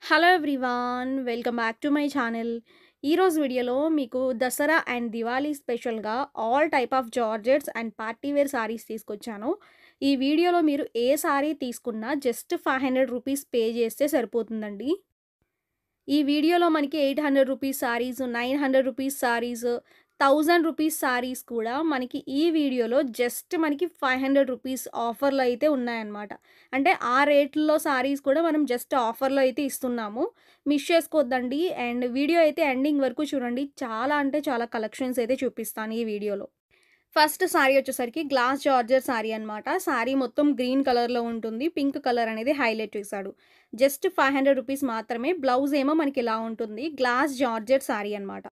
Hello everyone welcome back to my channel. ఈరోజు వీడియోలో మీకు దసరా అండ్ దివాళీ స్పెషల్గా all type of georgettes and party wear saris తీసుకొచ్చాను. ఈ వీడియోలో మీరు ఏ సారీ తీసుకున్నా జస్ట్ 500 రూపీస్ పే చేస్తే సరిపోతుందండి. ఈ వీడియోలో మనకి 800 rupees saris, 900 rupees saris, 1000 rupees saris కూడా మనకి ఈ వీడియోలో జస్ట్ మనకి 500 రూపీస్ ఆఫర్‌లో అయితే ఉన్నాయన్నమాట. అంటే ఆ రేట్‌లో సారీస్ కూడా మనం జస్ట్ ఆఫర్‌లో అయితే ఇస్తున్నాము. మిస్ చేసుకోవద్దండి. అండ్ వీడియో అయితే ఎండింగ్ వరకు చూడండి. చాలా అంటే చాలా కలెక్షన్స్ అయితే చూపిస్తాను ఈ వీడియోలో. ఫస్ట్ సారీ వచ్చేసరికి గ్లాస్ జార్జెట్ సారీ అనమాట. సారీ మొత్తం గ్రీన్ కలర్‌లో ఉంటుంది. పింక్ కలర్ అనేది హైలైట్ చేశాడు. జస్ట్ 500 రూపీస్ మాత్రమే. బ్లౌజ్ ఏమో మనకి ఇలా ఉంటుంది. గ్లాస్ జార్జెట్ సారీ అనమాట.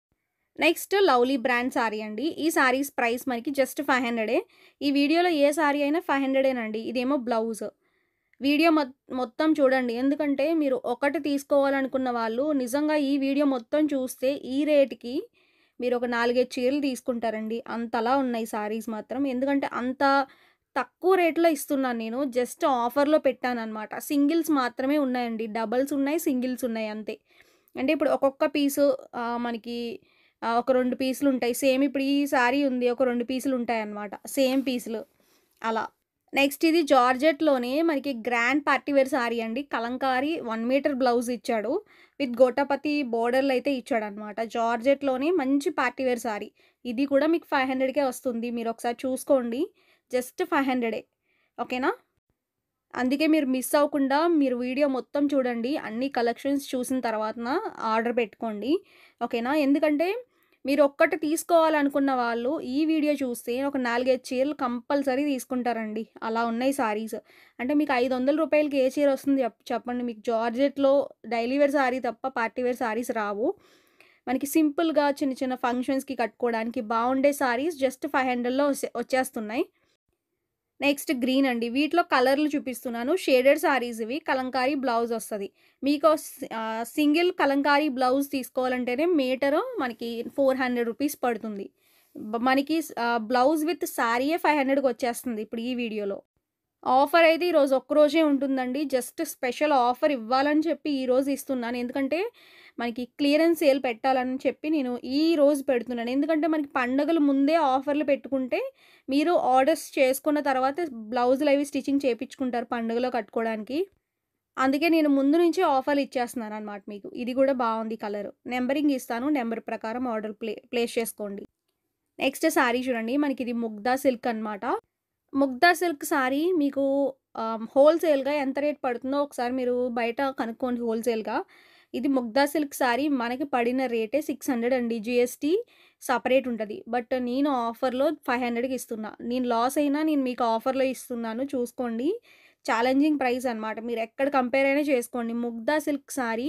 నెక్స్ట్ లవ్లీ బ్రాండ్ సారీ అండి. ఈ సారీస్ ప్రైస్ మనకి జస్ట్ 500. ఈ వీడియోలో ఏ సారీ అయినా 500 ఇదేమో బ్లౌజ్. వీడియో మొత్తం చూడండి. ఎందుకంటే మీరు ఒకటి తీసుకోవాలనుకున్న వాళ్ళు నిజంగా ఈ వీడియో మొత్తం చూస్తే ఈ రేట్‌కి మీరు ఒక 4, 5 చీరలు తీసుకుంటారండి. అంతలా ఉన్నాయి సారీస్ మాత్రం. ఎందుకంటే అంత తక్కువ రేట్‌లో ఇస్తున్నాను నేను. జస్ట్ ఆఫర్‌లో పెట్టాననమాట. సింగిల్స్ మాత్రమే ఉన్నాయండి. డబుల్స్ ఉన్నాయి, సింగిల్స్ ఉన్నాయి అంతే. అంటే ఇప్పుడు ఒక్కొక్క పీసు మనకి ఒక 2 పీసులుంటాయి. సేమ్ ఇప్పుడు ఈ సారీ ఉంది. ఒక 2 పీసులుంటాయన్నమాట. సేమ్ పీసులు అలా. నెక్స్ట్ ఇది జార్జెట్‌లోనే మనకి గ్రాండ్ పార్టీ వేర్ సారీ అండి. కలంకారీ 1 మీటర్ బ్లౌజ్ ఇచ్చాడు. విత్ గోటాపతి బోర్డర్‌లు అయితే ఇచ్చాడనమాట. జార్జెట్‌లోనే మంచి పార్టీ వేర్ సారీ. ఇది కూడా మీకు 500కే వస్తుంది. మీరొకసారి చూసుకోండి. జస్ట్ 500 ఓకేనా? అందుకే మీరు మిస్ అవ్వకుండా మీరు వీడియో మొత్తం చూడండి. అన్ని కలెక్షన్స్ చూసిన తర్వాతన ఆర్డర్ పెట్టుకోండి. ఓకేనా? ఎందుకంటే మీరు ఒక్కటి తీసుకోవాలనుకున్న వాళ్ళు ఈ వీడియో చూస్తే ఒక 4, 5 చీరలు కంపల్సరీ తీసుకుంటారండి. అలా ఉన్నాయి సారీస్. అంటే మీకు రూ. 500కి ఏ చీర వస్తుంది చెప్పండి. మీకు జార్జెట్‌లో డైలీ వేర్ సారీ తప్ప పార్టీ వేర్ సారీస్ రావు. మనకి సింపుల్‌గా చిన్న చిన్న ఫంక్షన్స్‌కి కట్టుకోవడానికి బావుండే సారీస్ జస్ట్ 500లో వచ్చేస్తున్నాయి. నెక్స్ట్ గ్రీన్ అండి. వీటిలో కలర్‌లు చూపిస్తున్నాను. షేడెడ్ సారీస్ ఇవి. కలంకారీ బ్లౌజ్ వస్తది. మీకు సింగిల్ కలంకారీ బ్లౌజ్ తీసుకోవాలంటేనే మీటరు మనకి 400 రూపీస్ పడుతుంది. మనకి బ్లౌజ్ విత్ సారీయే 500కి వచ్చేస్తుంది ఇప్పుడు ఈ వీడియోలో. ఆఫర్ అయితే ఈరోజు ఒక్కరోజే ఉంటుందండి. జస్ట్ స్పెషల్ ఆఫర్ ఇవ్వాలని చెప్పి ఈరోజు ఇస్తున్నాను. ఎందుకంటే మనకి క్లియరెన్స్ సేల్ పెట్టాలని చెప్పి నేను ఈరోజు పెడుతున్నాను. ఎందుకంటే మనకి పండగల ముందే ఆఫర్‌లు పెట్టుకుంటే మీరు ఆర్డర్స్ చేసుకున్న తర్వాత బ్లౌజులు అవి స్టిచ్చింగ్ చేపించుకుంటారు పండుగలో కట్టుకోవడానికి. అందుకే నేను ముందు నుంచే ఆఫర్‌లు ఇచ్చేస్తున్నాననమాట మీకు. ఇది కూడా బావుంది కలరు. నంబరింగ్ ఇస్తాను. నంబర్ ప్రకారం ఆర్డర్ ప్లేస్ చేసుకోండి. నెక్స్ట్ సారీ చూడండి. మనకిది ముగ్దా సిల్క్ అనమాట. ముగ్దా సిల్క్ సారీ మీకు హోల్‌సేల్‌గా ఎంత రేట్ పడుతుందో ఒకసారి మీరు బయట కనుక్కోండి హోల్‌సేల్‌గా. ఇది ముగ్దా సిల్క్ సారీ మనకి పడిన రేటే 600 అండి. జీఎస్టీ సెపరేట్ ఉంటది. బట్ నేను ఆఫర్‌లో 500కి ఇస్తున్నా. నేను లాస్ అయినా నేను మీకు ఆఫర్‌లో ఇస్తున్నాను చూసుకోండి. ఛాలెంజింగ్ ప్రైస్ అనమాట. మీరు ఎక్కడ కంపేర్ అయినా చేసుకోండి. Mugdha silk sorry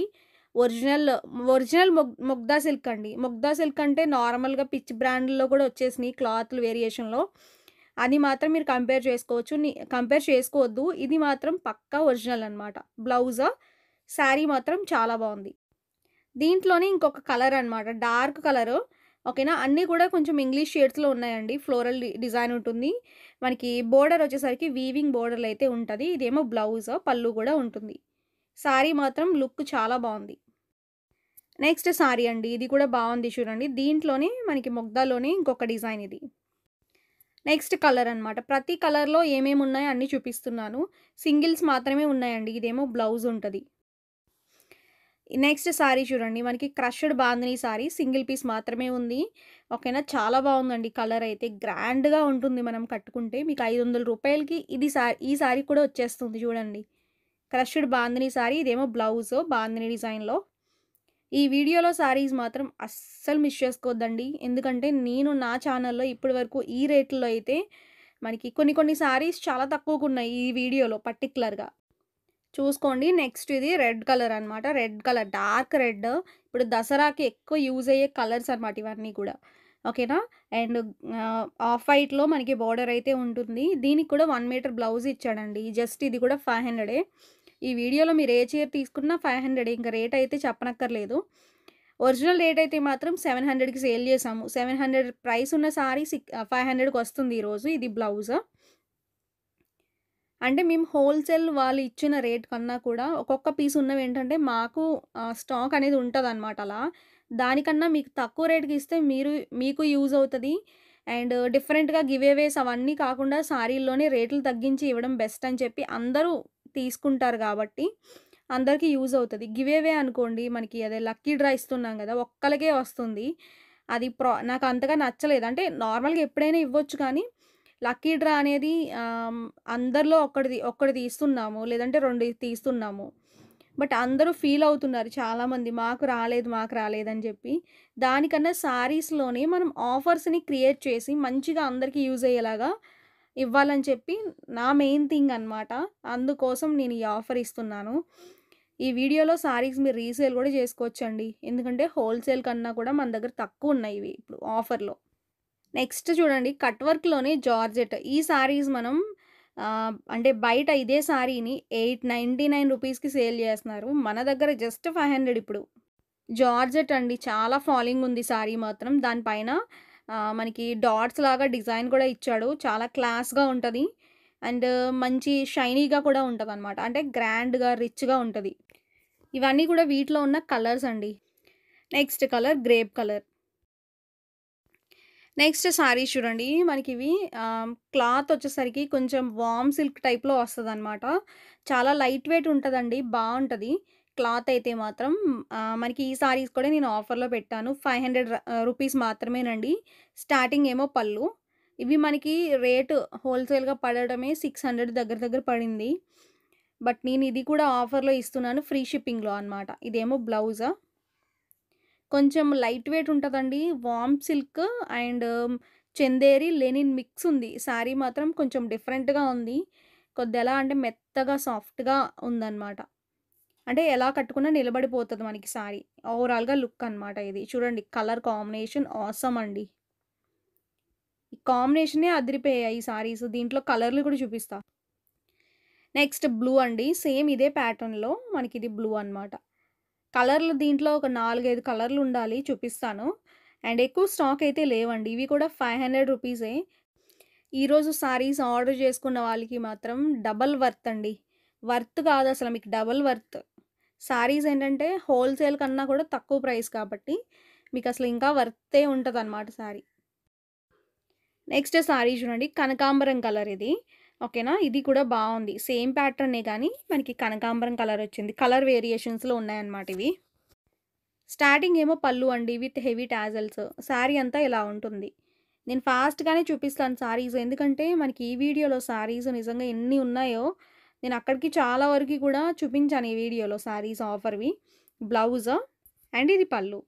original original Mugdha silk అండి. ముగ్దా సిల్క్ అంటే నార్మల్‌గా పిచ్ బ్రాండ్‌లో కూడా వచ్చేసినాయి క్లాత్‌లు వేరియేషన్‌లో. అది మాత్రం మీరు కంపేర్ చేసుకోవచ్చు. కంపేర్ చేసుకోవద్దు. ఇది మాత్రం పక్కా ఒరిజినల్ అనమాట. బ్లౌజు, శారీ మాత్రం చాలా బావుంది. దీంట్లోనే ఇంకొక కలర్ అనమాట. Dark colour. ఓకేనా? అన్నీ కూడా కొంచెం ఇంగ్లీష్ షేడ్స్‌లో ఉన్నాయండి. ఫ్లోరల్ డిజైన్ ఉంటుంది. మనకి బోర్డర్ వచ్చేసరికి వీవింగ్ బోర్డర్‌లో అయితే ఉంటది. ఇదేమో బ్లౌజు, పళ్ళు కూడా ఉంటుంది. శారీ మాత్రం లుక్ చాలా బావుంది. నెక్స్ట్ శారీ అండి. ఇది కూడా బావుంది చూడండి. దీంట్లోనే మనకి ముగ్దాలోనే ఇంకొక డిజైన్ ఇది. నెక్స్ట్ కలర్ అనమాట. ప్రతి కలర్‌లో ఏమేమున్నాయో అన్నీ చూపిస్తున్నాను. సింగిల్స్ మాత్రమే ఉన్నాయండి. ఇదేమో బ్లౌజ్ ఉంటది. నెక్స్ట్ సారీ చూడండి. మనకి crushed bandhani sari. Single piece మాత్రమే ఉంది. ఓకేనా? చాలా బావుందండి కలర్ అయితే. గ్రాండ్‌గా ఉంటుంది మనం కట్టుకుంటే. మీకు రూ. 500కి ఈ సారీ కూడా వచ్చేస్తుంది చూడండి. Crushed bandhani sorry. ఇదేమో బ్లౌజు బాందిని డిజైన్‌లో. ఈ వీడియోలో సారీస్ మాత్రం అస్సలు మిస్ చేసుకోవద్దండి. ఎందుకంటే నేను నా ఛానల్‌లో ఇప్పటి వరకు ఈ రేట్‌లో అయితే మనకి కొన్ని కొన్ని సారీస్ చాలా తక్కువకున్నాయి ఈ వీడియోలో పర్టిక్యులర్‌గా. చూసుకోండి. నెక్స్ట్ ఇది రెడ్ కలర్ అనమాట. Red colour dark red. ఇప్పుడు దసరాకి ఎక్కువ యూజ్ అయ్యే కలర్స్ అనమాట ఇవన్నీ కూడా. ఓకేనా? అండ్ ఆఫ్ వైట్‌లో మనకి బోర్డర్ అయితే ఉంటుంది. దీనికి కూడా 1 మీటర్ బ్లౌజ్ ఇచ్చాడండి. జస్ట్ ఇది కూడా 500. ఈ వీడియోలో మీరు ఏ చీర తీసుకున్నా 500 ఇంక రేట్ అయితే చెప్పనక్కర్లేదు. ఒరిజినల్ రేట్ అయితే మాత్రం 700కి సేల్ చేసాము. 700 ప్రైస్ ఉన్న సారీ 500కి వస్తుంది ఈరోజు. ఇది బ్లౌజ్. అంటే మేము హోల్‌సేల్ వాళ్ళు ఇచ్చిన రేట్ కన్నా కూడా ఒక్కొక్క పీస్ ఉన్నవేంటంటే మాకు స్టాక్ అనేది ఉంటదనమాట అలా. దానికన్నా మీకు తక్కువ రేట్‌కి ఇస్తే మీకు యూజ్ అవుతది. అండ్ డిఫరెంట్‌గా గివ్ అవేస్ అవన్నీ కాకుండా సారీల్లోనే రేట్లు తగ్గించి ఇవ్వడం బెస్ట్ అని చెప్పి అందరూ తీసుకుంటారు గాబట్టి, అందరికీ యూజ్ అవుతది. గివ్ అవే అనుకోండి మనకి అదే లక్కీ డ్రా ఇస్తున్నాం గదా! ఒక్కళ్ళకే వస్తుంది. అది నాకు అంతగా నచ్చలేదు. అంటే నార్మల్‌గా ఎప్పుడైనా ఇవ్వచ్చు కానీ లక్కీ డ్రా అనేది అందరిలో ఒక్కటి తీస్తున్నాము. లేదంటే 2 తీస్తున్నాము. బట్ అందరూ ఫీల్ అవుతున్నారు చాలామంది. మాకు రాలేదని జెప్పి. దానికన్నా శారీస్‌లోనే మనం ఆఫర్స్‌ని క్రియేట్ చేసి మంచిగా అందరికి యూజ్ అయ్యేలాగా ఇవ్వాలని చెప్పి నా మెయిన్ థింగ్ అనమాట. అందుకోసం నేను ఈ ఆఫర్ ఇస్తున్నాను. ఈ వీడియోలో శారీస్ మీరు రీసేల్ గూడా జేసుకోవచ్చండి. ఎందుకంటే హోల్‌సేల్ కన్నా కూడా మన దగ్గర తక్కువున్నాయి ఇవి ఇప్పుడు ఆఫర్‌లో. నెక్స్ట్ చూడండి కట్ వర్క్‌లోనే జార్జెట్. ఈ శారీస్ మనం అంటే బయట ఇదే శారీని 899 రూపీస్‌కి సేల్ చేస్తున్నారు. మన దగ్గర జస్ట్ 500 ఇప్పుడు. జార్జెట్ అండి. చాలా ఫాలింగ్ ఉంది శారీ మాత్రం. దానిపైన మనకి డాట్స్ లాగా డిజైన్ కూడా ఇచ్చాడు. చాలా క్లాస్‌గా ఉంటది. అండ్ మంచి షైనీగా కూడా ఉంటదనమాట. అంటే గ్రాండ్‌గా, రిచ్‌గా ఉంటది. ఇవన్నీ కూడా వీటిలో ఉన్న కలర్స్ అండి. Next colour grape colour. Next saris చూడండి. మనకివి క్లాత్ వచ్చేసరికి కొంచెం వార్మ్ సిల్క్ టైప్‌లో వస్తదనమాట. చాలా లైట్ వెయిట్ ఉంటదండి. బావుంటది. క్లాత్ అయితే మాత్రం మనకి ఈ శారీస్ కూడా నేను ఆఫర్‌లో పెట్టాను. 500 రూపీస్ మాత్రమేనండి. స్టార్టింగ్ ఏమో పళ్ళు. ఇవి మనకి రేటు హోల్‌సేల్‌గా పడడమే 600 దగ్గర దగ్గర పడింది. బట్ నేను ఇది కూడా ఆఫర్‌లో ఇస్తున్నాను. ఫ్రీ షిప్పింగ్‌లో అనమాట. ఇదేమో బ్లౌజు. కొంచెం లైట్ వెయిట్ ఉంటదండి. Warm silk and Chanderi, linen mix ఉంది. శారీ మాత్రం కొంచెం డిఫరెంట్‌గా ఉంది. కొద్దిగా ఎలా అంటే మెత్తగా, సాఫ్ట్‌గా ఉందనమాట. అంటే ఎలా కట్టుకున్నా నిలబడిపోతది మనకి శారీ. ఓవరాల్‌గా లుక్ అనమాట ఇది. చూడండి కలర్ కాంబినేషన్ ఆసమ్ అండి. ఈ కాంబినేషనే అదిరిపోయాయి ఈ శారీస్. దీంట్లో కలర్‌లు కూడా చూపిస్తా. నెక్స్ట్ బ్లూ అండి. సేమ్ ఇదే ప్యాటర్న్‌లో మనకిది బ్లూ అనమాట. కలర్లు దీంట్లో ఒక 4, 5 కలర్లుండాలి చూపిస్తాను. అండ్ ఎక్కువ స్టాక్ అయితే లేవండి. ఇవి కూడా 500 రూపీసే. ఈరోజు శారీస్ ఆర్డర్ చేసుకున్న వాళ్ళకి మాత్రం డబల్ వర్త్ అండి. వర్త్ కాదసల మీకు డబల్ వర్త్. శారీస్ ఏంటంటే హోల్‌సేల్ కన్నా కూడా తక్కువ ప్రైస్ కాబట్టి మీకసలు ఇంకా వర్తే ఉంటదనమాట శారీ. నెక్స్ట్ శారీ చూడండి. కనకాంబరం కలర్ ఇది. ఓకేనా? ఇది కూడా బావుంది. సేమ్ ప్యాటర్నే గానీ మనకి కనకాంబరం కలర్ వచ్చింది. కలర్ వేరియేషన్స్‌లో ఉన్నాయన్నమాట ఇవి. స్టార్టింగ్ ఏమో పళ్ళు అండి విత్ హెవీ టాజల్స్. శారీ అంతా ఇలా ఉంటుంది. నేను ఫాస్ట్‌గానే చూపిస్తాను శారీస్. ఎందుకంటే మనకి ఈ వీడియోలో శారీస్ నిజంగా ఎన్ని ఉన్నాయో నేను అక్కడికి చాలా వరకి కూడా చూపించాను ఈ వీడియోలో శారీస్ ఆఫర్‌వి. బ్లౌజ్ అండ్ ఇది పళ్ళు.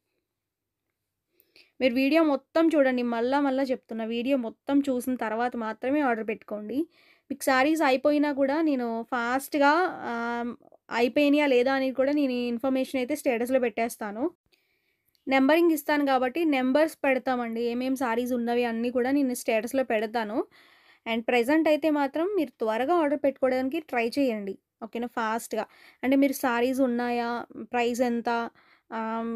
మీరు వీడియో మొత్తం చూడండి. మళ్ళా చెప్తున్నా. వీడియో మొత్తం చూసిన తర్వాత మాత్రమే ఆర్డర్ పెట్టుకోండి. మీకు శారీస్ అయిపోయినా కూడా నేను ఫాస్ట్‌గా అయిపోయినాయా లేదా అని కూడా నేను ఇన్ఫర్మేషన్ అయితే స్టేటస్‌లో పెట్టేస్తాను. నంబరింగ్ ఇస్తాను కాబట్టి నంబర్స్ పెడతామండి. ఏమేం శారీస్ ఉన్నవి అన్నీ కూడా నేను స్టేటస్‌లో పెడతాను. అండ్ ప్రెజెంట్ అయితే మాత్రం మీరు త్వరగా ఆర్డర్ పెట్టుకోవడానికి ట్రై చేయండి. ఓకేనా? ఫాస్ట్‌గా. అంటే మీరు శారీస్ ఉన్నాయా? ప్రైస్ ఎంత? ఆహ్,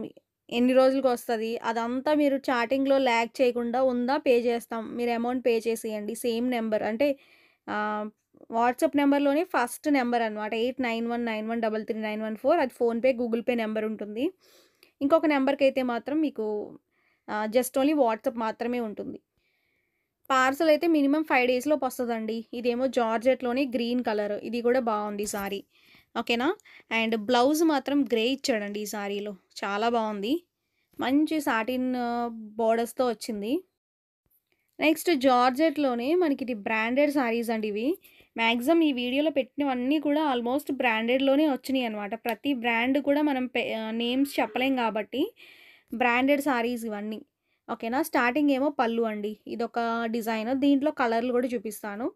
ఎన్ని రోజులకొస్తది? అదంతా మీరు చాటింగ్‌లో ల్యాగ్ చేయకుండా ఉందా? పే చేస్తాం. మీరు అమౌంట్ పే చేసేయండి. సేమ్ నంబర్ అంటే ఆహ్, వాట్సాప్ నంబర్‌లోనే ఫస్ట్ నంబర్ అనమాట. 8919133914 అది ఫోన్‌పే, గూగుల్ పే నంబర్ ఉంటుంది. ఇంకొక నంబర్‌కైతే మాత్రం మీకు జస్ట్ ఓన్లీ వాట్సాప్ మాత్రమే ఉంటుంది. పార్సెల్ అయితే మినిమమ్ 5 డేస్‌లోపు వస్తదండి. ఇదేమో జార్జెట్‌లోనే గ్రీన్ కలర్. ఇది కూడా బావుంది సారీ. ఓకేనా? అండ్ బ్లౌజ్ మాత్రం గ్రే ఇచ్చాడండి ఈ సారీలో. చాలా బావుంది. మంచి సాటిన్ బోర్డర్స్‌తో వచ్చింది. నెక్స్ట్ జార్జెట్‌లోనే మనకిది బ్రాండెడ్ సారీస్ అండి ఇవి. మాక్సిమం ఈ వీడియోలో పెట్టినవన్నీ కూడా ఆల్మోస్ట్ బ్రాండెడ్‌లోనే వచ్చినియనమాట. ప్రతి బ్రాండ్ కూడా మనం నేమ్స్ చెప్పలేం కాబట్టి బ్రాండెడ్ సారీస్ ఇవన్నీ. ఓకేనా? స్టార్టింగ్ ఏమో పళ్ళు అండి. ఇదొక డిజైన్. దీంట్లో కలర్‌లు కూడా చూపిస్తాను.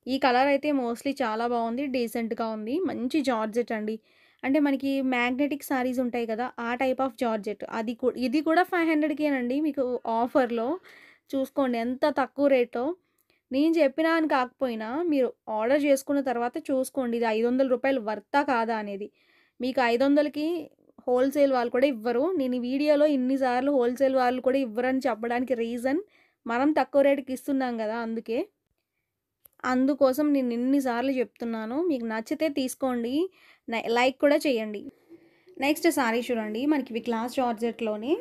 ఈ కలర్ అయితే మోస్ట్‌లీ చాలా బావుంది. డీసెంట్‌గా ఉంది. మంచి జార్జెట్ అండి. అంటే మనకి మ్యాగ్నెటిక్ సారీస్ ఉంటాయి కదా! ఆ టైప్ ఆఫ్ జార్జెట్. ఇది కూడా 500కేనండి మీకు ఆఫర్‌లో. చూసుకోండి ఎంత తక్కువ రేటో. నేను చెప్పినా అని కాకపోయినా మీరు ఆర్డర్ చేసుకున్న తర్వాత చూసుకోండి. ఇది రూ. 500 వర్తా కాదా అనేది. మీకు 500కి హోల్‌సేల్ వాళ్ళు కూడా ఇవ్వరు. నేను ఈ వీడియోలో ఇన్ని సార్లు హోల్‌సేల్ వాళ్ళు కూడా ఇవ్వరని చెప్పడానికి రీజన్ మనం తక్కువ రేటుకి ఇస్తున్నాం గదా! అందుకే. అందుకోసం నేను ఇన్ని సార్లు చెప్తున్నాను. మీకు నచ్చితే తీసుకోండి. లైక్ కూడా చేయండి. నెక్స్ట్ సారీ చూడండి. మనకి ఇవి క్లాస్ జార్జెట్‌లోనే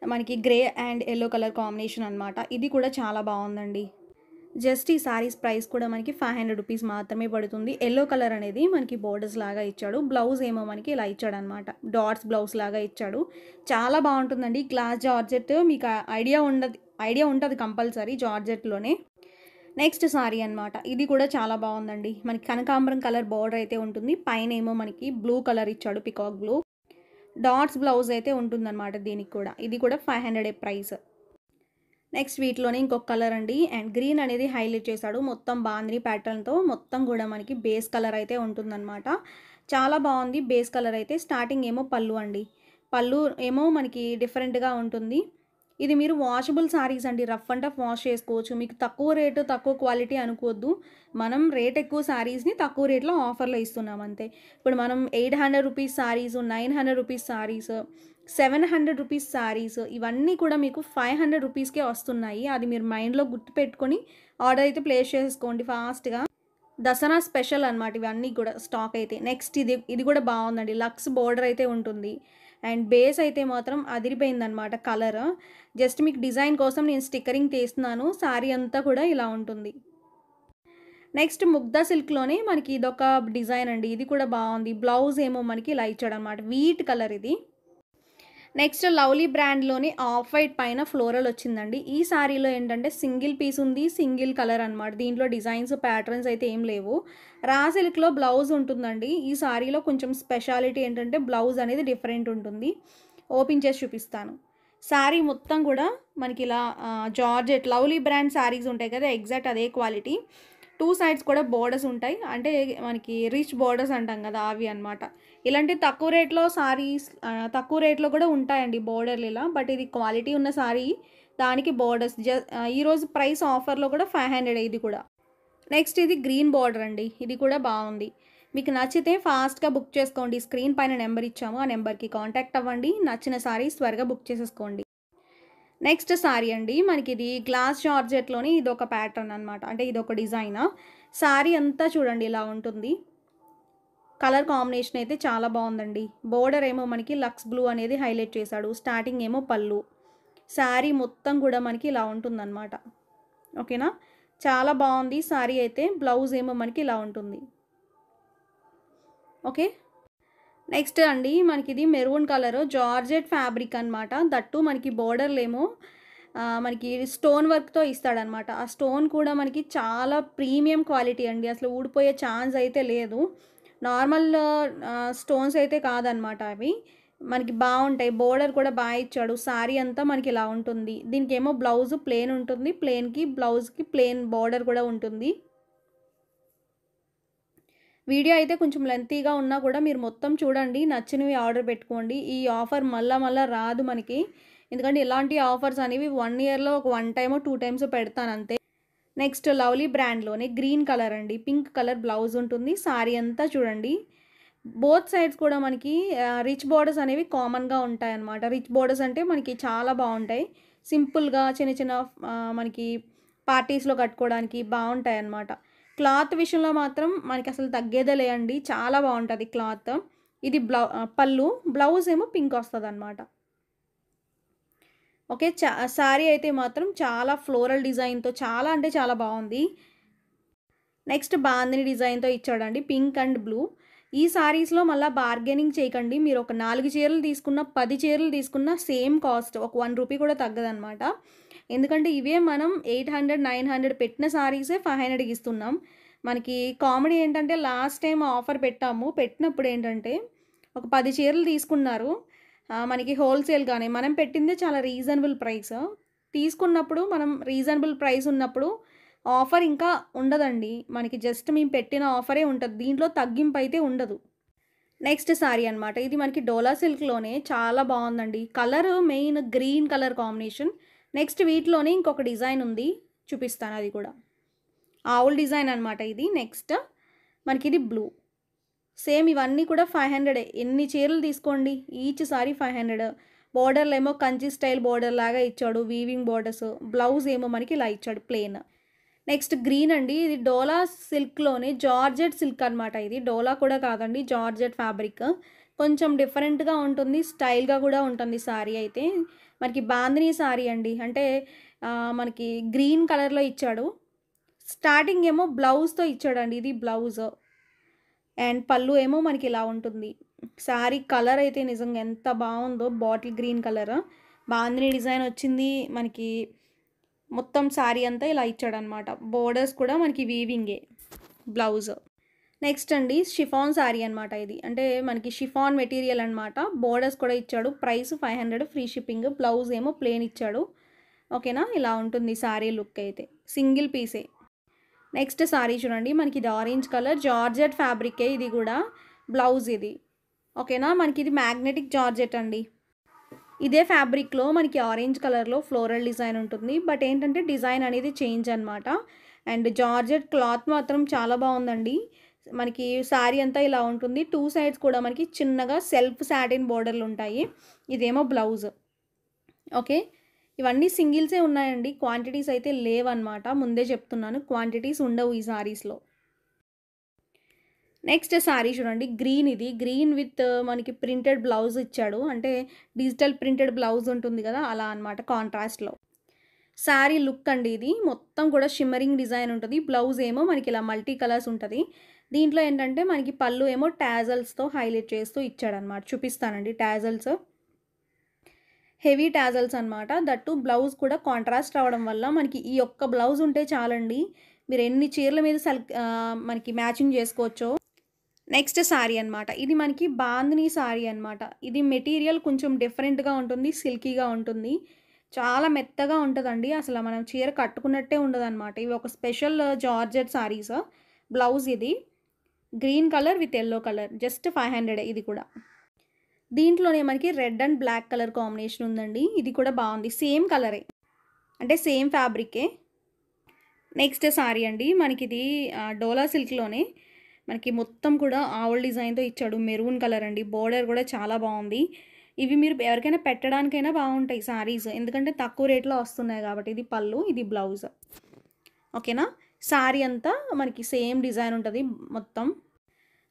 మనకి grey and yellow colour combination అనమాట. ఇది కూడా చాలా బావుందండి. జస్ట్ ఈ సారీస్ ప్రైస్ కూడా మనకి 500 రూపీస్ మాత్రమే పడుతుంది. యెల్లో కలర్ అనేది మనకి బోర్డర్స్ లాగా ఇచ్చాడు. బ్లౌజ్ ఏమో మనకి ఇలా ఇచ్చాడనమాట. డాట్స్ బ్లౌజ్ లాగా ఇచ్చాడు. చాలా బావుంటుందండి. గ్లాస్ జార్జెట్ మీకు ఐడియా ఉంటది కంపల్సరీ జార్జెట్‌లోనే. నెక్స్ట్ సారీ అనమాట. ఇది కూడా చాలా బావుందండి. మనకి కనకాంబరం కలర్ బోర్డర్ అయితే ఉంటుంది. పైనేమో మనకి బ్లూ కలర్ ఇచ్చాడు. Peacock blue. డాట్స్ బ్లౌజ్ అయితే ఉంటుందన్నమాట దీనికి కూడా. ఇది కూడా 500 ప్రైస్. నెక్స్ట్ వీటిలోనే ఇంకొక కలర్ అండి. అండ్ గ్రీన్ అనేది హైలైట్ చేశాడు. మొత్తం బాందిని ప్యాటర్న్‌తో మొత్తం కూడా మనకి బేస్ కలర్ అయితే ఉంటుందన్నమాట. చాలా బావుంది. బేస్ కలర్ అయితే స్టార్టింగ్ ఏమో పళ్ళు అండి. పళ్ళు ఏమో మనకి డిఫరెంట్‌గా ఉంటుంది. ఇది మీరు వాషబుల్ సారీస్ అండి. రఫ్ అండ్ టఫ్ వాష్ చేసుకోవచ్చు. మీకు తక్కువ రేటు, తక్కువ క్వాలిటీ అనుకోవద్దు. మనం రేట్ ఎక్కువ సారీస్‌ని తక్కువ రేట్‌లో ఆఫర్‌లో ఇస్తున్నాం అంతే. ఇప్పుడు మనం 800 rupees saris, 900 rupees saris, 700 rupees saris ఇవన్నీ కూడా మీకు 500 రూపీస్‌కే వస్తున్నాయి. అది మీరు మైండ్‌లో గుర్తుపెట్టుకొని ఆర్డర్ అయితే ప్లేస్ చేసుకోండి ఫాస్ట్‌గా. దసరా స్పెషల్ అనమాట ఇవన్నీ కూడా స్టాక్ అయితే. నెక్స్ట్ ఇది కూడా బావుందండి. లక్స్ బోర్డర్ అయితే ఉంటుంది. అండ్ బేస్ అయితే మాత్రం అదిరిపోయిందనమాట కలర్. జస్ట్ మీకు డిజైన్ కోసం నేను స్టిక్కరింగ్ తీస్తున్నాను. సారీ అంతా కూడా ఇలా ఉంటుంది. నెక్స్ట్ ముగ్దా సిల్క్‌లోనే మనకి ఇదొక డిజైన్ అండి. ఇది కూడా బావుంది. బ్లౌజ్ ఏమో మనకి ఇలా ఇచ్చాడనమాట. వీట్ కలర్ ఇది. నెక్స్ట్ లవ్లీ బ్రాండ్‌లోని ఆఫ్ వైట్ పైన ఫ్లోరల్ వచ్చిందండి. ఈ సారీలో ఏంటంటే సింగిల్ పీస్ ఉంది. సింగిల్ కలర్ అనమాట. దీంట్లో డిజైన్స్, ప్యాటర్న్స్ అయితే ఏం లేవు. రా సిల్క్‌లో బ్లౌజ్ ఉంటుందండి. ఈ సారీలో కొంచెం స్పెషాలిటీ ఏంటంటే బ్లౌజ్ అనేది డిఫరెంట్ ఉంటుంది. ఓపెన్ చేసి చూపిస్తాను. సారీ మొత్తం కూడా మనకి ఇలా జార్జెట్ లవ్లీ బ్రాండ్ సారీస్ ఉంటాయి కదా! ఎగ్జాక్ట్ అదే క్వాలిటీ. 2 సైడ్స్ కూడా బోర్డర్స్ ఉంటాయి. అంటే మనకి రిచ్ బోర్డర్స్ అంటాం కదా! అవి అనమాట. ఇలాంటి తక్కువ రేట్‌లో సారీస్ తక్కువ రేట్‌లో కూడా ఉంటాయండి బోర్డర్లు ఇలా. బట్ ఇది క్వాలిటీ ఉన్న సారీ. దానికి బోర్డర్స్ ఈరోజు ప్రైస్ ఆఫర్‌లో కూడా 500 ఇది కూడా. నెక్స్ట్ ఇది గ్రీన్ బోర్డర్ అండి. ఇది కూడా బావుంది. మీకు నచ్చితే ఫాస్ట్‌గా బుక్ చేసుకోండి. స్క్రీన్ పైన నెంబర్ ఇచ్చాము. ఆ నెంబర్‌కి కాంటాక్ట్ అవ్వండి. నచ్చిన సారీస్ త్వరగా బుక్ చేసేసుకోండి. నెక్స్ట్ సారీ అండి. మనకిది గ్లాస్ జార్జెట్‌లోని ఇదొక ప్యాటర్న్ అనమాట. అంటే ఇదొక డిజైన్. సారీ అంతా చూడండి ఇలా ఉంటుంది. కలర్ కాంబినేషన్ అయితే చాలా బావుందండి. బోర్డర్ ఏమో మనకి లక్స్ బ్లూ అనేది హైలైట్ చేశాడు. స్టార్టింగ్ ఏమో పళ్ళు. సారీ మొత్తం కూడా మనకి ఇలా ఉంటుందన్నమాట. ఓకేనా? చాలా బావుంది సారీ అయితే. బ్లౌజ్ ఏమో మనకి ఇలా ఉంటుంది. ఓకే. నెక్స్ట్ అండి మనకిది మెరూన్ కలర్ జార్జెట్ ఫ్యాబ్రిక్ అనమాట. దట్టు మనకి బోర్డర్‌లేమో మనకి స్టోన్ వర్క్‌తో ఇస్తాడనమాట. ఆ స్టోన్ కూడా మనకి చాలా ప్రీమియం క్వాలిటీ అండి. అసలు ఊడిపోయే ఛాన్స్ అయితే లేదు. నార్మల్ స్టోన్స్ అయితే కాదనమాట అవి. మనకి బావుంటాయి. బోర్డర్ కూడా ఇచ్చాడు. సారీ అంతా మనకి ఇలా ఉంటుంది. దీనికేమో బ్లౌజ్ ప్లెయిన్ ఉంటుంది. ప్లెయిన్‌కి బ్లౌజ్‌కి ప్లెయిన్ బోర్డర్ కూడా ఉంటుంది. వీడియో అయితే కొంచెం లెంతీగా ఉన్నా కూడా మీరు మొత్తం చూడండి. నచ్చినవి ఆర్డర్ పెట్టుకోండి. ఈ ఆఫర్ మళ్ళా రాదు మనకి. ఎందుకంటే ఇలాంటి ఆఫర్స్ అనేవి 1 ఇయర్‌లో ఒక 1 టైమో, 2 టైమ్స్ పెడతానంతే. నెక్స్ట్ లవ్లీ బ్రాండ్‌లోనే గ్రీన్ కలర్ అండి. పింక్ కలర్ బ్లౌజ్ ఉంటుంది. సారీ అంతా చూడండి. బోత్ సైడ్స్ కూడా మనకి రిచ్ బోర్డర్స్ అనేవి కామన్‌గా ఉంటాయన్నమాట. రిచ్ బోర్డర్స్ అంటే మనకి చాలా బావుంటాయి. సింపుల్‌గా చిన్న చిన్న మనకి పార్టీస్‌లో కట్టుకోవడానికి బావుంటాయన్నమాట. క్లాత్ విషయంలో మాత్రం మనకసలు తగ్గేదే లేదండి. చాలా బావుంటది క్లాత్. ఇది పళ్ళు. బ్లౌజ్ ఏమో పింక్ వస్తదనమాట. ఓకే. సారీ అయితే మాత్రం చాలా ఫ్లోరల్ డిజైన్‌తో చాలా అంటే చాలా బావుంది. నెక్స్ట్ బాందిని డిజైన్‌తో ఇచ్చాడండి. Pink and blue. ఈ సారీస్‌లో మళ్ళా బార్గెనింగ్ చేయకండి. మీరు ఒక 4 చీరలు తీసుకున్న, 10 చీరలు తీసుకున్న సేమ్ కాస్ట్. ఒక 1 రూపీ కూడా తగ్గదనమాట. ఎందుకంటే ఇవే మనం 800, 900 పెట్టిన సారీసే 500కి ఇస్తున్నాం. మనకి కామెడీ ఏంటంటే లాస్ట్ టైమ్ ఆఫర్ పెట్టాము. పెట్టినప్పుడు ఏంటంటే ఒక 10 చీరలు తీసుకున్నారు. మనకి హోల్‌సేల్‌గానే మనం పెట్టిందే చాలా రీజనబుల్ ప్రైస్. తీసుకున్నప్పుడు మనం రీజనబుల్ ప్రైస్ ఉన్నప్పుడు ఆఫర్ ఇంకా ఉండదండి. మనకి జస్ట్ మేము పెట్టిన ఆఫరే ఉంటది. దీంట్లో తగ్గింపయితే ఉండదు. నెక్స్ట్ సారీ అనమాట. ఇది మనకి డోలా సిల్క్‌లోనే చాలా బావుందండి. Colour main green colour combination. Next వీటిలోనే ఇంకొక డిజైన్ ఉంది. చూపిస్తాను అది కూడా. ఆవుల్ డిజైన్ అనమాట ఇది. Next మనకిది blue. సేమ్ ఇవన్నీ కూడా 500 ఎన్ని చీరలు తీసుకోండి. ఈచ్ సారీ 500. బోర్డర్‌లేమో కంచి స్టైల్ బోర్డర్ లాగా ఇచ్చాడు. Weaving borders. బ్లౌజ్ ఏమో మనకి ఇలా ఇచ్చాడు ప్లెయిన్. నెక్స్ట్ గ్రీన్ అండి. ఇది డోలా సిల్క్‌లోనే జార్జెట్ సిల్క్ అనమాట ఇది. డోలా కూడా కాదండి. Georgette fabric. కొంచెం డిఫరెంట్‌గా ఉంటుంది. స్టైల్‌గా కూడా ఉంటుంది సారీ అయితే. మనకి బాందినీ సారీ అండి. అంటే మనకి గ్రీన్ కలర్‌లో ఇచ్చాడు. స్టార్టింగ్ ఏమో బ్లౌజ్‌తో ఇచ్చాడండి. ఇది బ్లౌజ్. అండ్ పళ్ళు ఏమో మనకి ఇలా ఉంటుంది. సారీ కలర్ అయితే నిజంగా ఎంత బావుందో bottle green colour. Bandhani design వచ్చింది. మనకి మొత్తం సారీ అంతా ఇలా ఇచ్చాడనమాట. బోర్డర్స్ కూడా మనకి వీవింగే బ్లౌజ్. నెక్స్ట్ అండి షిఫాన్ సారీ అనమాట ఇది. అంటే మనకి షిఫాన్ మెటీరియల్ అనమాట. బోర్డర్స్ కూడా ఇచ్చాడు. Price 500 free shipping. బ్లౌజ్ ఏమో ప్లెయిన్ ఇచ్చాడు. ఓకేనా? ఇలా ఉంటుంది సారీ లుక్ అయితే. సింగిల్ పీసే. నెక్స్ట్ సారీ చూడండి. మనకి ఇది ఆరెంజ్ కలర్ జార్జెట్ ఫ్యాబ్రికే ఇది కూడా. బ్లౌజ్ ఇది. ఓకేనా? మనకి ఇది మ్యాగ్నెటిక్ జార్జెట్ అండి. ఇదే ఫ్యాబ్రిక్‌లో మనకి ఆరెంజ్ కలర్‌లో ఫ్లోరల్ డిజైన్ ఉంటుంది. బట్ ఏంటంటే డిజైన్ అనేది చేంజ్ అనమాట. అండ్ జార్జెట్ క్లాత్ మాత్రం చాలా బావుందండి. మనకి సారీ అంతా ఇలా ఉంటుంది. 2 సైడ్స్ కూడా మనకి చిన్నగా సెల్ఫ్ సాటిన్ బోర్డర్‌లుంటాయి. ఇదేమో బ్లౌజ్. ఓకే. ఇవన్నీ సింగిల్సే ఉన్నాయండి. క్వాంటిటీస్ అయితే లేవన్నమాట. ముందే చెప్తున్నాను. క్వాంటిటీస్ ఉండవు ఈ సారీస్‌లో. నెక్స్ట్ సారీ చూడండి. గ్రీన్ ఇది. గ్రీన్ విత్ మనకి ప్రింటెడ్ బ్లౌజ్ ఇచ్చాడు. అంటే డిజిటల్ ప్రింటెడ్ బ్లౌజ్ ఉంటుంది కదా! అలా అనమాట కాంట్రాస్ట్‌లో. సారీ లుక్ అండి ఇది. మొత్తం కూడా షిమ్మరింగ్ డిజైన్ ఉంటది. బ్లౌజ్ ఏమో మనకి ఇలా మల్టీ కలర్స్ ఉంటది. దీంట్లో ఏంటంటే మనకి పళ్ళు ఏమో టాజల్స్‌తో హైలైట్ చేస్తూ ఇచ్చాడనమాట. చూపిస్తానండి టాజల్స్. హెవీ టాజల్స్ అనమాట. దట్టు బ్లౌజ్ కూడా కాంట్రాస్ట్ రావడం వల్ల మనకి ఈ ఒక్క బ్లౌజ్ ఉంటే చాలండి. మీరు ఎన్ని చీరల మీద మనకి మ్యాచింగ్ చేసుకోవచ్చో. నెక్స్ట్ సారీ అనమాట. ఇది మనకి బాందినీ సారీ అనమాట. ఇది మెటీరియల్ కొంచెం డిఫరెంట్‌గా ఉంటుంది. సిల్కీగా ఉంటుంది. చాలా మెత్తగా ఉంటదండి. అసల మనం చీర కట్టుకున్నట్టే ఉండదనమాట. ఇవి ఒక స్పెషల్ జార్జెట్ సారీస్. బ్లౌజ్ ఇది. Green colour with yellow colour. Just 500 ఇది కూడా. దీంట్లోనే మనకి red and black colour combination ఉందండి. ఇది కూడా బావుంది. సేమ్ కలరే. అంటే సేమ్ ఫ్యాబ్రికే. నెక్స్ట్ సారీ అండి. మనకిది డోలా సిల్క్‌లోనే మనకి మొత్తం కూడా ఆవుల డిజైన్‌తో ఇచ్చాడు. మెరూన్ కలర్ అండి. బోర్డర్ కూడా చాలా బావుంది. ఇవి మీరు ఎవరికైనా పెట్టడానికైనా బావుంటాయి సారీస్. ఎందుకంటే తక్కువ రేట్‌లో వస్తున్నాయి కాబట్టి. ఇది పళ్ళు, ఇది బ్లౌజ్. ఓకేనా? సారీ అంతా మనకి సేమ్ డిజైన్ ఉంటది మొత్తం.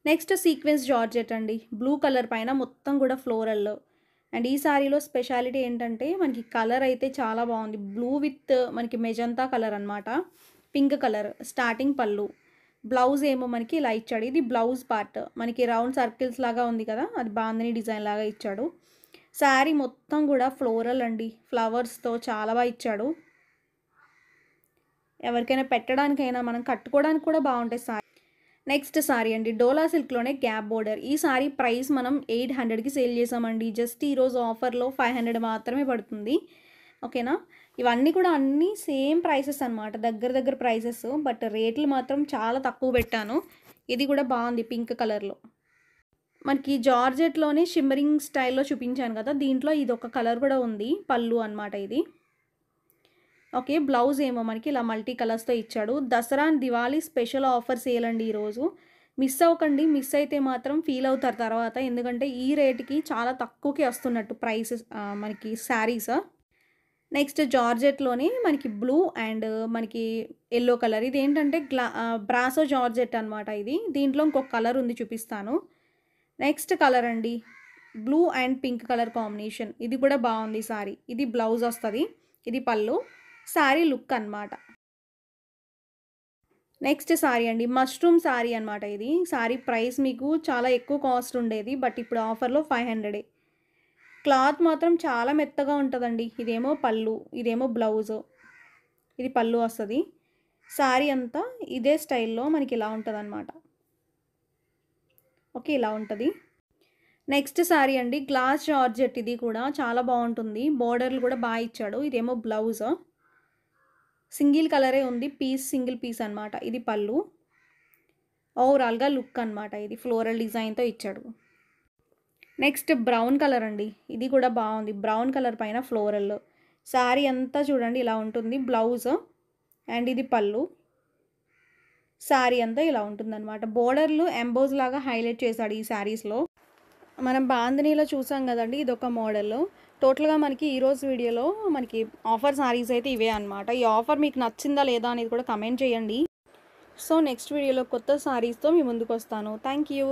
నెక్స్ట్ సీక్వెన్స్ జార్జెట్ అండి. బ్లూ కలర్ పైన మొత్తం కూడా ఫ్లోరల్. అండ్ ఈ సారీలో స్పెషాలిటీ ఏంటంటే మనకి కలర్ అయితే చాలా బావుంది. బ్లూ విత్ మనకి మెజంతా కలర్ అనమాట. Pink colour. స్టార్టింగ్ పళ్ళు. బ్లౌజ్ ఏమో మనకి ఇలా ఇచ్చాడు. ఇది బ్లౌజ్ పార్ట్. మనకి రౌండ్ సర్కిల్స్ లాగా ఉంది కదా! అది బాందినీ డిజైన్ లాగా ఇచ్చాడు. సారీ మొత్తం కూడా ఫ్లోరల్ అండి. ఫ్లవర్స్‌తో చాలా ఇచ్చాడు. ఎవరికైనా పెట్టడానికైనా మనం కట్టుకోవడానికి కూడా బావుంటాయి సారీ. నెక్స్ట్ సారీ అండి. డోలా సిల్క్‌లోనే గ్యాప్ బోర్డర్. ఈ సారీ ప్రైస్ మనం 800కి సేల్ చేసామండి. జస్ట్ ఈరోజు ఆఫర్‌లో 500 మాత్రమే పడుతుంది. ఓకేనా? ఇవన్నీ కూడా అన్నీ సేమ్ ప్రైసెస్ అనమాట. దగ్గర దగ్గర ప్రైసెస్. బట్ రేట్లు మాత్రం చాలా తక్కువ పెట్టాను. ఇది కూడా బావుంది పింక్ కలర్‌లో. మనకి జార్జెట్‌లోనే షిమ్మరింగ్ స్టైల్‌లో చూపించాను కదా! దీంట్లో ఇదొక కలర్ కూడా ఉంది. పళ్ళు అనమాట ఇది. ఓకే. బ్లౌజ్ ఏమో మనకి ఇలా మల్టీ కలర్స్‌తో ఇచ్చాడు. Dasara and Diwali special offer sale అండి ఈరోజు. మిస్ అవ్వకండి. మిస్ అయితే మాత్రం ఫీల్ అవుతారు తర్వాత. ఎందుకంటే ఈ రేట్‌కి చాలా తక్కువకి వస్తున్నట్టు ప్రైసెస్ మనకి శారీస్. నెక్స్ట్ జార్జెట్‌లోనే మనకి బ్లూ అండ్ మనకి యెల్లో కలర్. ఇదేంటంటే బ్రాసో జార్జెట్ అనమాట ఇది. దీంట్లో ఇంకొక కలర్ ఉంది చూపిస్తాను. నెక్స్ట్ కలర్ అండి. Blue and pink colour combination. ఇది కూడా బావుంది సారీ. ఇది బ్లౌజ్ వస్తది. ఇది పళ్ళు. సారీ లుక్ అనమాట. నెక్స్ట్ సారీ అండి. మష్రూమ్ సారీ అనమాట ఇది. సారీ ప్రైస్ మీకు చాలా ఎక్కువ కాస్ట్ ఉండేది. బట్ ఇప్పుడు ఆఫర్‌లో 500. క్లాత్ మాత్రం చాలా మెత్తగా ఉంటదండి. ఇదేమో పళ్ళు, ఇదేమో బ్లౌజు. ఇది పళ్ళు వస్తది. సారీ అంతా ఇదే స్టైల్‌లో మనకి ఇలా ఉంటదనమాట. ఓకే. ఇలా ఉంటది. నెక్స్ట్ సారీ అండి. గ్లాస్ జార్జెట్ ఇది కూడా చాలా బావుంటుంది. బోర్డర్‌లు కూడా ఇచ్చాడు. ఇదేమో బ్లౌజ్. సింగిల్ కలరే ఉంది. సింగిల్ పీస్ అనమాట. ఇది పళ్ళు. ఓవరాల్‌గా లుక్ అనమాట ఇది. ఫ్లోరల్ డిజైన్‌తో ఇచ్చాడు. నెక్స్ట్ బ్రౌన్ కలర్ అండి. ఇది కూడా బావుంది. బ్రౌన్ కలర్ పైన ఫ్లోరల్. సారీ అంతా చూడండి ఇలా ఉంటుంది. బ్లౌజ్ అండ్ ఇది పళ్ళు. సారీ అంతా ఇలా ఉంటుందన్నమాట. బోర్డర్‌లు ఎంబోస్ లాగా హైలైట్ చేశాడు ఈ సారీస్‌లో. మనం బాందినీలో చూసాం కదండీ! ఇదొక మోడలు. టోటల్‌గా మనకి ఈరోజు వీడియోలో మనకి ఆఫర్ శారీస్ అయితే ఇవే అనమాట. ఈ ఆఫర్ మీకు నచ్చిందా లేదా అనేది కూడా కమెంట్ చేయండి. సో నెక్స్ట్ వీడియోలో కొత్త శారీస్‌తో మీ ముందుకొస్తాను. Thank you.